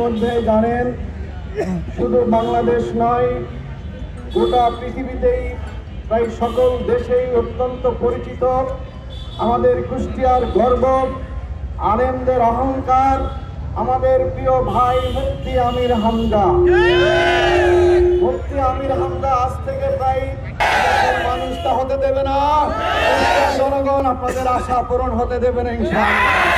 ইতিমধ্যে জানেন, শুধু বাংলাদেশ নয়, গোটা পৃথিবীতেই প্রায় সকল দেশেই অত্যন্ত পরিচিত আমাদের কুষ্টিয়ার গর্ব, আলেমদের অহংকার, আমাদের প্রিয় ভাই মুফতি আমির হামজা। মুফতি আমির হামজা আজ থেকে প্রায় মানুষ তা হতে দেবে না, জনগণ আপনাদের আশা পূরণ হতে দেবে না ইনশাআল্লাহ।